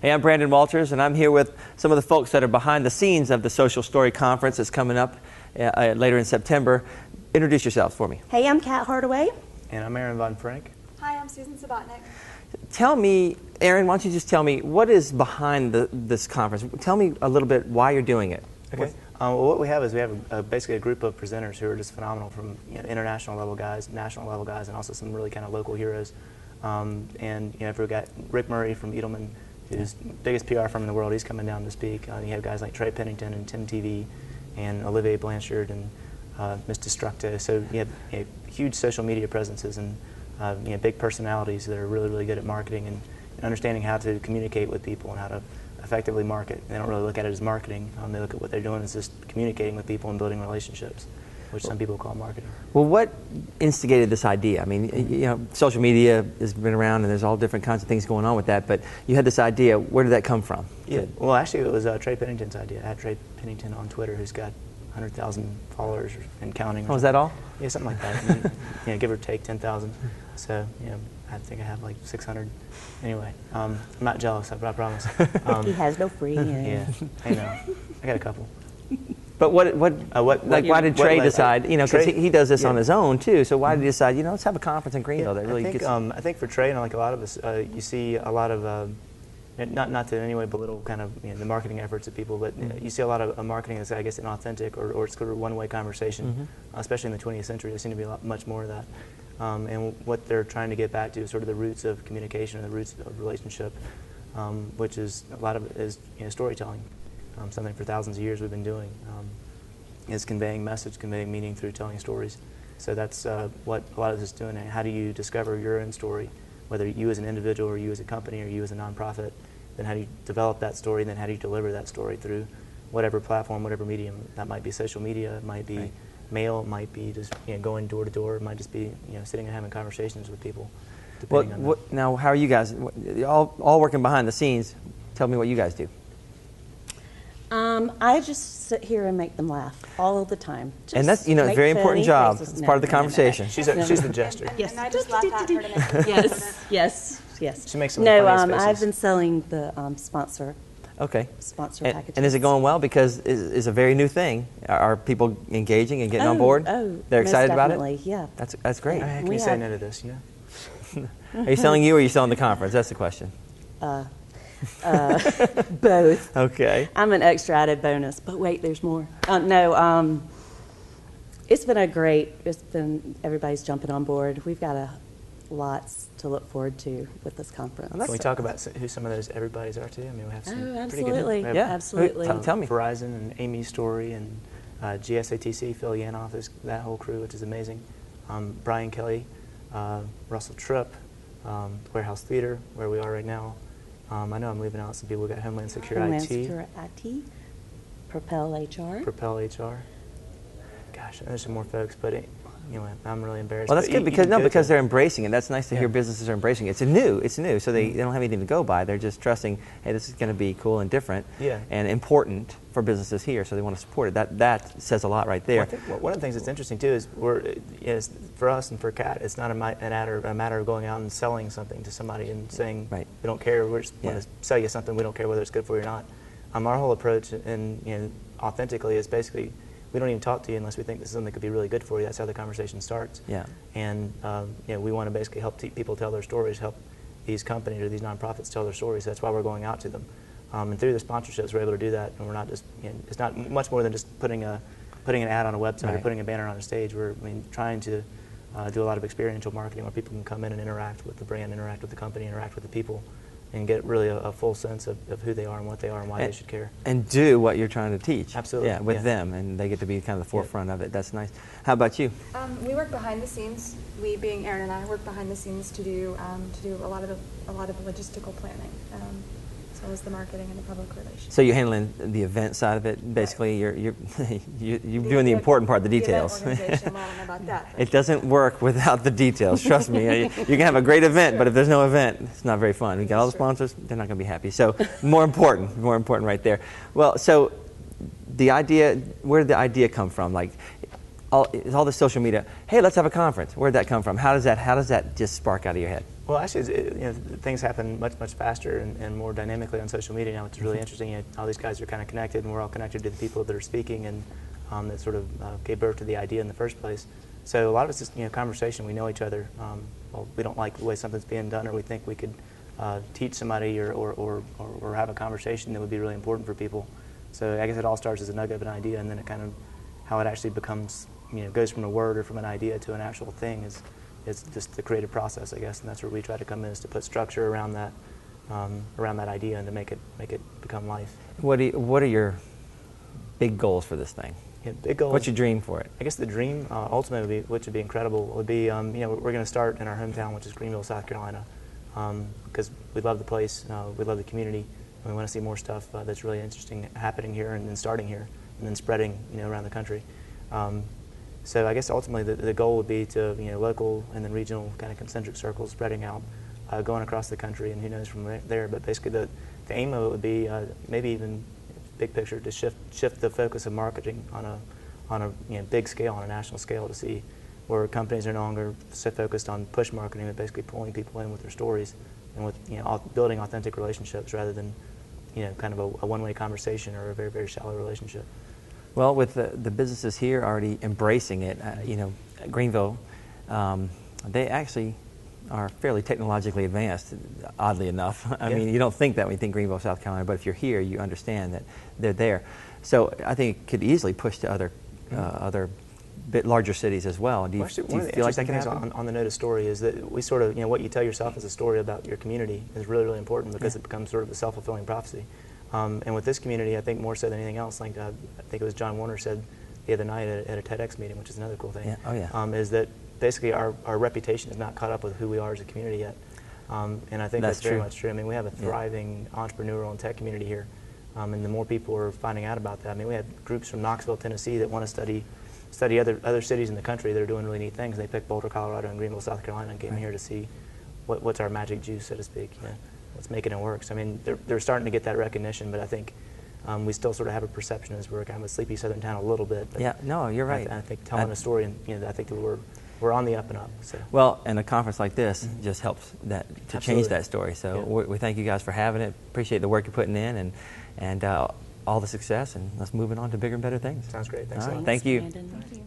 Hey, I'm Brandon Walters, and I'm here with some of the folks that are behind the scenes of the Social Story Conference that's coming up later in September. Introduce yourselves for me. Hey, I'm Kat Hardaway. And I'm Aaron Von Frank. Hi, I'm Susan Sebotnik. Tell me, Aaron, why don't you just tell me, what is behind this conference? Tell me a little bit why you're doing it. Okay. Well, what we have is we have basically a group of presenters who are just phenomenal, from international level guys, national level guys, and also some really kind of local heroes. And we've got Rick Murray from Edelman, who's the biggest PR firm in the world. He's coming down to speak. You have guys like Trey Pennington and Tim TV and Olivier Blanchard and Ms. Destructo. So you have huge social media presences and big personalities that are really, really good at marketing and understanding how to communicate with people and how to effectively market. They don't really look at it as marketing. They look at what they're doing as just communicating with people and building relationships, which some people call marketing. Well, what instigated this idea? I mean, social media has been around, and there's all different kinds of things going on with that. But you had this idea. Where did that come from? Yeah. Well, actually, it was Trey Pennington's idea. I had Trey Pennington on Twitter, who's got 100,000 followers and counting. Oh, is that all? Yeah, something like that. And, give or take 10,000. So, I think I have like 600. Anyway, I'm not jealous, I promise. He has no free. Yeah, I know. I got a couple. But why did Trey decide? Because he does this on his own too. So why did he decide? Let's have a conference in Greenville that really gets. I think for Trey and like a lot of us, you see a lot of not to in any way belittle kind of the marketing efforts of people, but you see a lot of marketing that's, I guess, inauthentic or it's sort of one-way conversation, especially in the 20th century. There seems to be much more of that. And what they're trying to get back to is sort of the roots of communication and the roots of relationship, which is a lot of it is storytelling. Something for thousands of years we've been doing is conveying message, conveying meaning through telling stories. So that's what a lot of this is doing. How do you discover your own story, whether you as an individual or you as a company or you as a nonprofit? Then how do you develop that story? Then how do you deliver that story through whatever platform, whatever medium? That might be social media, it might be mail, it might be just going door to door, it might just be sitting and having conversations with people. Well, now how are you guys? All working behind the scenes. Tell me what you guys do. I just sit here and make them laugh all of the time. And that's a very important job. It's part of the conversation. She's the jester. Yes. And I just laugh at her to make it Yes. She makes some I've been selling the sponsor packages. And is it going well? Because it's a very new thing. Are people engaging and getting on board? Oh, they're excited about it? Yeah. That's great. How can you say no to this? Yeah. Are you selling you or are you selling the conference? That's the question. Both. Okay. I'm an extra added bonus, but wait, there's more. It's been everybody's jumping on board. We've got lots to look forward to with this conference. Can we talk about who some of those everybody's are too? I mean, we have some absolutely. pretty good. Absolutely. Tell me. Verizon and Amy Story and GSATC, Phil Yanoff, that whole crew, which is amazing. Brian Kelly, Russell Tripp, Warehouse Theater, where we are right now. I know I'm leaving out some people. We've got Homeland Security IT, Propel HR. Propel HR. Gosh, there's some more folks, but I'm really embarrassed. Well, that's good because they're embracing it. That's nice to hear businesses are embracing it. It's new, so they don't have anything to go by. They're just trusting, hey, this is going to be cool and different and important for businesses here, so they want to support it. That says a lot right there. Well, I think one of the things that's interesting too is for us and for Kat, it's not a matter of going out and selling something to somebody and saying we don't care. We just want to sell you something. We don't care whether it's good for you or not. Our whole approach and authentically is basically, we don't even talk to you unless we think this is something that could be really good for you. That's how the conversation starts. Yeah. And we want to basically help people tell their stories, help these companies or these nonprofits tell their stories. That's why we're going out to them. And through the sponsorships, we're able to do that. And we're not just, it's not much more than just putting an ad on a website or putting a banner on a stage. We're trying to do a lot of experiential marketing where people can come in and interact with the brand, interact with the company, interact with the people, and get really a full sense of who they are and what they are and why they should care. And do what you're trying to teach. Absolutely. Yeah, with them, and they get to be kind of the forefront of it. That's nice. How about you? We work behind the scenes. We, being Aaron and I, work behind the scenes to do a lot of logistical planning, as well as the marketing and the public relations. So you're handling the event side of it. Basically, you're doing the important part, the details. The organization, well, I don't know about that. It doesn't work without the details. Trust me. You can have a great event, but if there's no event, it's not very fun. You got all the sponsors; they're not going to be happy. So more important right there. Well, so the idea. Where did the idea come from? Like all the social media. Hey, let's have a conference. Where did that come from? How does that just spark out of your head? Well, actually, things happen much faster and more dynamically on social media now, which is really interesting. All these guys are kind of connected, and we're all connected to the people that are speaking, and that sort of gave birth to the idea in the first place. So a lot of it's just conversation. We know each other. Well, we don't like the way something's being done, or we think we could teach somebody or have a conversation that would be really important for people. So I guess it all starts as a nugget of an idea, and then it kind of how it actually becomes, goes from a word or from an idea to an actual thing is just the creative process, I guess, and that's where we try to come in, is to put structure around that idea and to make it become life. What are your big goals for this thing? Yeah, big goals. What's your dream for it? I guess the dream, ultimately, which would be incredible, would be, we're going to start in our hometown, which is Greenville, South Carolina, because we love the place, we love the community, and we want to see more stuff that's really interesting happening here and then starting here and then spreading, around the country. So I guess ultimately the goal would be to, local and then regional kind of concentric circles spreading out, going across the country, and who knows from there. But basically the aim of it would be maybe even big picture to shift the focus of marketing on a big scale, on a national scale, to see where companies are no longer so focused on push marketing, but basically pulling people in with their stories and with building authentic relationships rather than kind of a one-way conversation or a very, very shallow relationship. Well, with the businesses here already embracing it, Greenville, they actually are fairly technologically advanced, oddly enough. I mean, you don't think that when you think Greenville, South Carolina, but if you're here, you understand that they're there. So I think it could easily push to other bit larger cities as well. Do you, actually, do you feel like that can happen? On the note of story is that we sort of, what you tell yourself as a story about your community is really, really important, because it becomes sort of a self-fulfilling prophecy. And with this community, I think more so than anything else, like I think it was John Warner said the other night at a TEDx meeting, which is another cool thing, is that basically our reputation is not caught up with who we are as a community yet. And I think that's very much true. I mean, we have a thriving entrepreneurial and tech community here, and the more people are finding out about that. I mean, we have groups from Knoxville, Tennessee that want to study other cities in the country that are doing really neat things. They picked Boulder, Colorado, and Greenville, South Carolina, and came here to see what's our magic juice, so to speak. What's making it work. So, I mean, they're starting to get that recognition, but I think we still sort of have a perception as we're kind of a sleepy southern town a little bit. But yeah, no, you're right. I think telling a story, and I think that we're on the up and up. So. Well, and a conference like this just helps that to change that story. So we thank you guys for having it. Appreciate the work you're putting in, and all the success, and let's move it on to bigger and better things. Sounds great. Thanks a lot. Thank you. Brandon. Thank you.